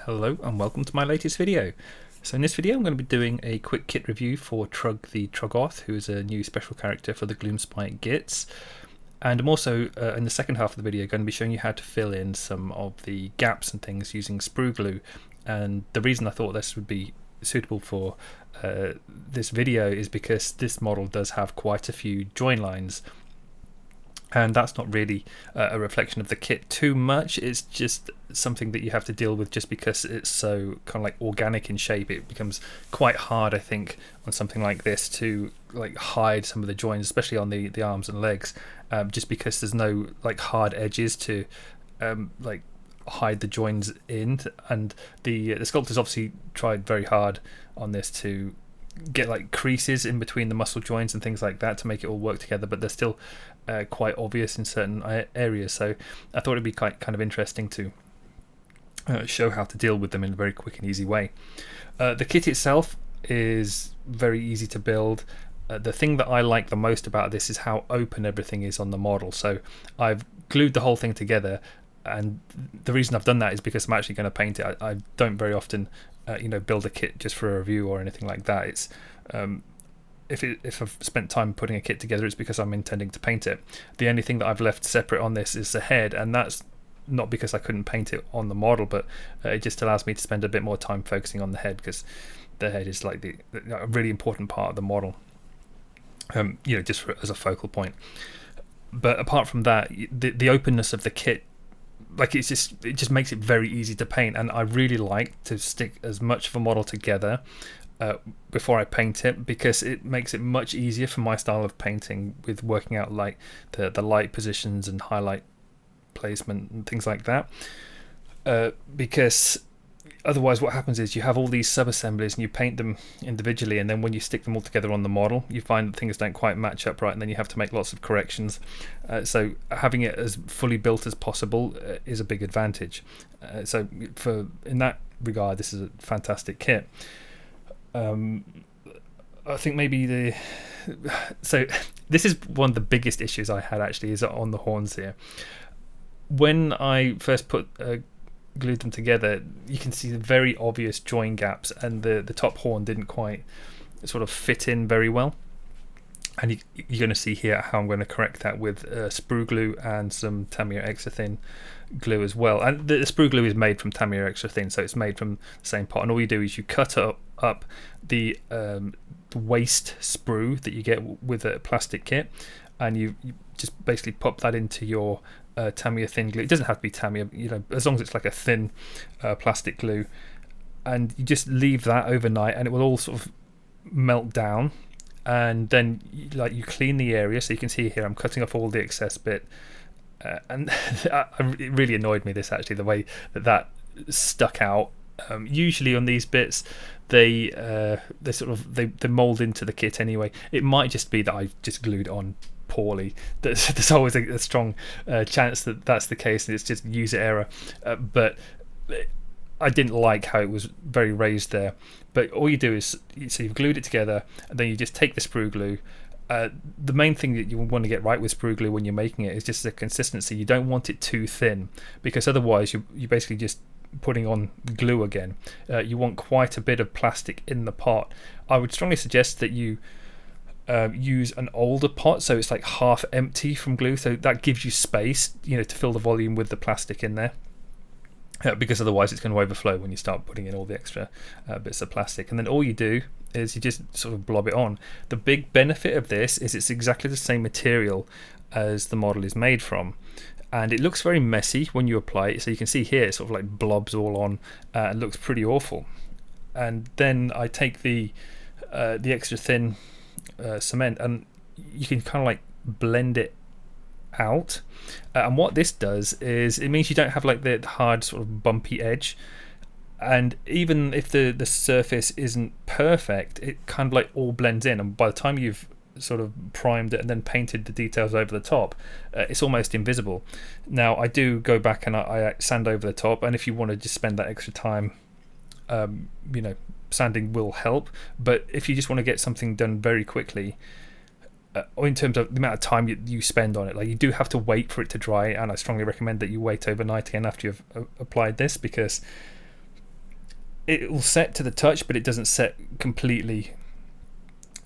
Hello and welcome to my latest video. So in this video I'm going to be doing a quick kit review for Trugg the Troggoth, who is a new special character for the Gloomspite Gitz. And I'm also, in the second half of the video, going to be showing you how to fill in some of the gaps and things using Sprue Glue. And the reason I thought this would be suitable for this video is because this model does have quite a few join lines. And that's not really a reflection of the kit too much. It's just something that you have to deal with just because it's so kind of like organic in shape. It becomes quite hard, I think, on something like this to like hide some of the joins, especially on the arms and legs, just because there's no like hard edges to like hide the joins in. And the sculptors obviously tried very hard on this to get like creases in between the muscle joints and things like that to make it all work together, but they're still quite obvious in certain areas. So I thought it'd be kind of interesting to show how to deal with them in a very quick and easy way. The kit itself is very easy to build. The thing that I like the most about this is how open everything is on the model. So I've glued the whole thing together, and the reason I've done that is because I'm actually going to paint it. I don't very often build a kit just for a review or anything like that. It's if I've spent time putting a kit together, it's because I'm intending to paint it. The only thing that I've left separate on this is the head, and that's not because I couldn't paint it on the model, but it just allows me to spend a bit more time focusing on the head, because the head is like a really important part of the model, just as a focal point. But apart from that, the openness of the kit, like it just makes it very easy to paint, and I really like to stick as much of a model together before I paint it, because it makes it much easier for my style of painting with working out like the light positions and highlight placement and things like that, because otherwise what happens is you have all these sub-assemblies and you paint them individually, and then when you stick them all together on the model you find that things don't quite match up right, and then you have to make lots of corrections. So having it as fully built as possible is a big advantage. So in that regard, this is a fantastic kit. I think maybe so this is one of the biggest issues I had actually, is on the horns here. When I first glued them together, you can see the very obvious join gaps, and the top horn didn't quite sort of fit in very well. And you're going to see here how I'm going to correct that with Sprue Glue and some Tamiya Extra Thin glue as well. And the Sprue Glue is made from Tamiya Extra Thin, so it's made from the same pot. And all you do is you cut up the waste sprue that you get with a plastic kit, and you just basically pop that into your Tamiya thin glue. It doesn't have to be Tamiya, as long as it's like a thin plastic glue, and you just leave that overnight, and it will all sort of melt down. And then you clean the area, so you can see here I'm cutting off all the excess bit, and it really annoyed me, this actually, the way that stuck out. Usually on these bits they mold into the kit anyway. It might just be that I just glued it on poorly. There's always a strong chance that that's the case, and it's just user error, but I didn't like how it was very raised there. But all you do is, so you've glued it together, and then you just take the Sprue Glue. The main thing that you want to get right with Sprue Glue when you're making it is just the consistency. You don't want it too thin, because otherwise you're basically just putting on glue again. You want quite a bit of plastic in the pot. I would strongly suggest that you use an older pot, so it's like half empty from glue, so that gives you space to fill the volume with the plastic in there. Because otherwise it's going to overflow when you start putting in all the extra bits of plastic. And then all you do is you just sort of blob it on. The big benefit of this is it's exactly the same material as the model is made from, and it looks very messy when you apply it. So you can see here it sort of like blobs all on, and looks pretty awful. And then I take the extra thin cement, and you can kind of like blend it out, and what this does is it means you don't have like the hard sort of bumpy edge, and even if the surface isn't perfect, it kind of like all blends in, and by the time you've sort of primed it and then painted the details over the top, it's almost invisible. Now I do go back and I sand over the top, and if you want to just spend that extra time, sanding will help. But if you just want to get something done very quickly, or in terms of the amount of time you spend on it, like you do have to wait for it to dry, and I strongly recommend that you wait overnight again after you've applied this, because it will set to the touch, but it doesn't set completely.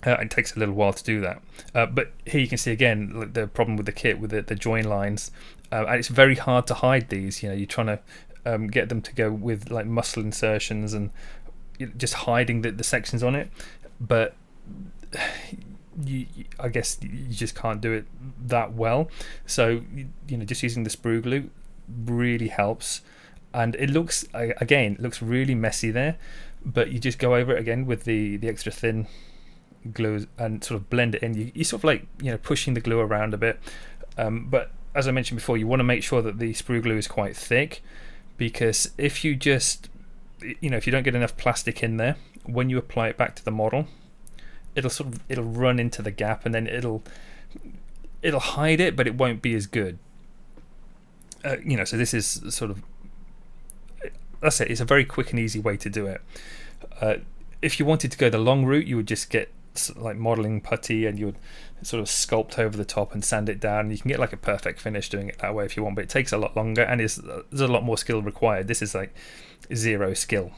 It takes a little while to do that. But here you can see again like the problem with the kit with the join lines, and it's very hard to hide these. You're trying to get them to go with like muscle insertions and just hiding the sections on it. But I guess you just can't do it that well. So just using the Sprue Glue really helps. And it looks really messy there, but you just go over it again with the extra thin glue and sort of blend it in. You sort of like pushing the glue around a bit, but as I mentioned before, you want to make sure that the Sprue Glue is quite thick, because if you just if you don't get enough plastic in there, when you apply it back to the model, it'll run into the gap, and then it'll hide it, but it won't be as good. So this is sort of, that's it. It's a very quick and easy way to do it. If you wanted to go the long route, you would just get like modeling putty, and you would sort of sculpt over the top and sand it down. You can get like a perfect finish doing it that way if you want, but it takes a lot longer, and there's a lot more skill required. This is like 0 skill.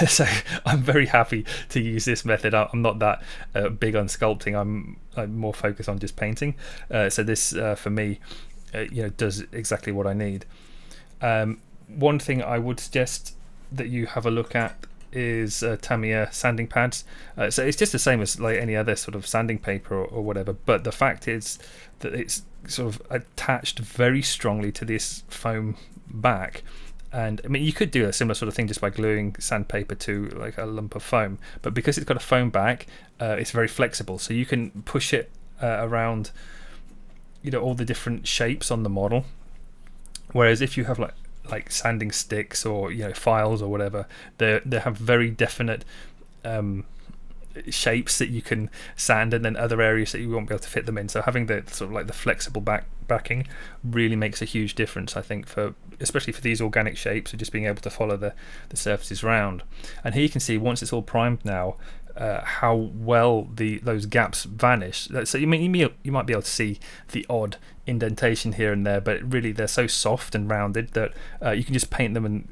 So I'm very happy to use this method. I'm not that big on sculpting. I'm more focused on just painting. So this for me does exactly what I need. One thing I would suggest that you have a look at is Tamiya sanding pads. So it's just the same as like any other sort of sanding paper or whatever, but the fact is that it's sort of attached very strongly to this foam back. And I mean, you could do a similar sort of thing just by gluing sandpaper to like a lump of foam, but because it's got a foam back, it's very flexible, so you can push it around all the different shapes on the model. Whereas if you have like sanding sticks or files or whatever, they have very definite shapes that you can sand, and then other areas that you won't be able to fit them in. So having the sort of like the flexible backing really makes a huge difference, I think, especially for these organic shapes, or just being able to follow the surfaces round. And here you can see, once it's all primed now, how well those gaps vanish. So you might be able to see the odd indentation here and there, but really they're so soft and rounded that you can just paint them and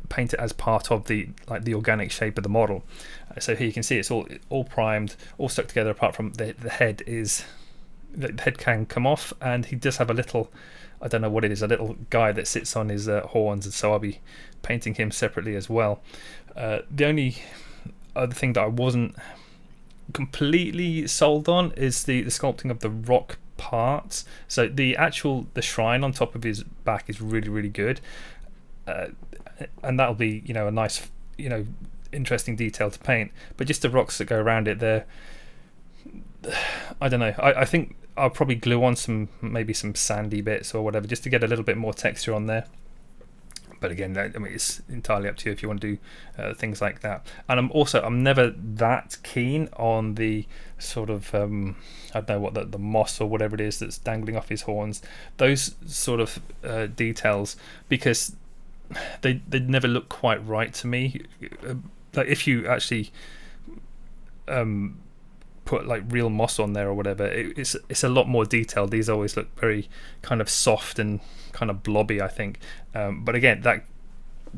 paint it as part of the organic shape of the model. So here you can see it's all primed, all stuck together, apart from the head can come off, and he does have a little, I don't know what it is, a little guy that sits on his horns, and so I'll be painting him separately as well. The only other thing that I wasn't completely sold on is the sculpting of the rock parts. So the shrine on top of his back is really, really good, and that'll be a nice interesting detail to paint. But just the rocks that go around it, I don't know, I think I'll probably glue on maybe some sandy bits or whatever, just to get a little bit more texture on there. But again, I mean, it's entirely up to you if you want to do things like that. And I'm never that keen on the sort of I don't know what the moss or whatever it is that's dangling off his horns. Those sort of details, because they never look quite right to me. Like if you actually put like real moss on there or whatever, it's a lot more detailed. These always look very kind of soft and kind of blobby, I think. But again, that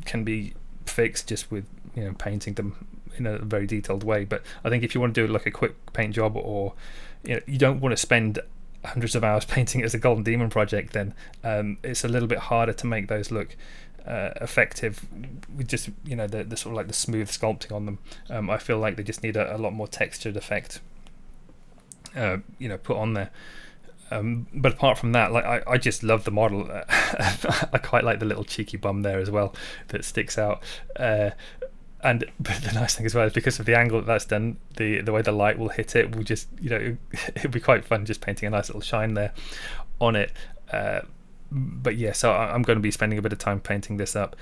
can be fixed just with painting them in a very detailed way. But I think if you want to do like a quick paint job, or you don't want to spend hundreds of hours painting it as a Golden Demon project, then it's a little bit harder to make those look effective with just the sort of like the smooth sculpting on them. I feel like they just need a lot more textured effect put on there. But apart from that, like I just love the model. I quite like the little cheeky bum there as well that sticks out. But the nice thing as well is, because of the angle that's done, the way the light will hit it will just it'll be quite fun just painting a nice little shine there on it. But yeah, so I'm going to be spending a bit of time painting this up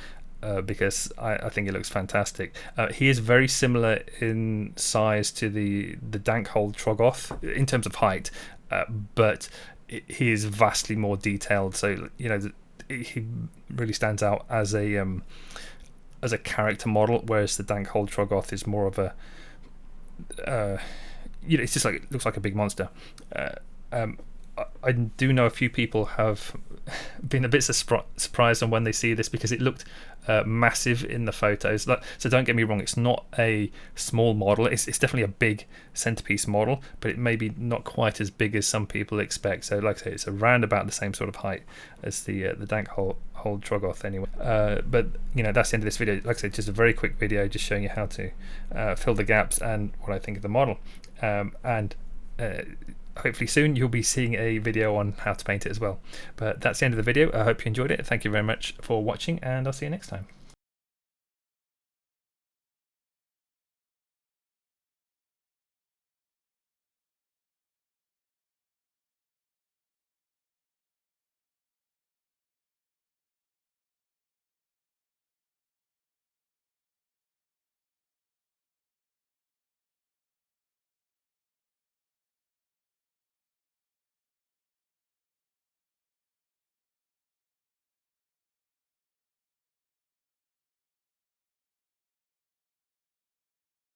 because I think it looks fantastic. He is very similar in size to the Dankhold Troggoth in terms of height, but he is vastly more detailed. So he really stands out as a character model, whereas the Dankhold Troggoth is more of a it's just like, it looks like a big monster. I do know a few people have been a bit surprised on when they see this, because it looked massive in the photos. So don't get me wrong, it's not a small model. It's definitely a big centerpiece model, but it may be not quite as big as some people expect. So like I say, it's around about the same sort of height as the Dank Hold Troggoth anyway. But that's the end of this video. Like I said, just a very quick video just showing you how to fill the gaps and what I think of the model. And hopefully soon you'll be seeing a video on how to paint it as well. But that's the end of the video. I hope you enjoyed it. Thank you very much for watching, and I'll see you next time.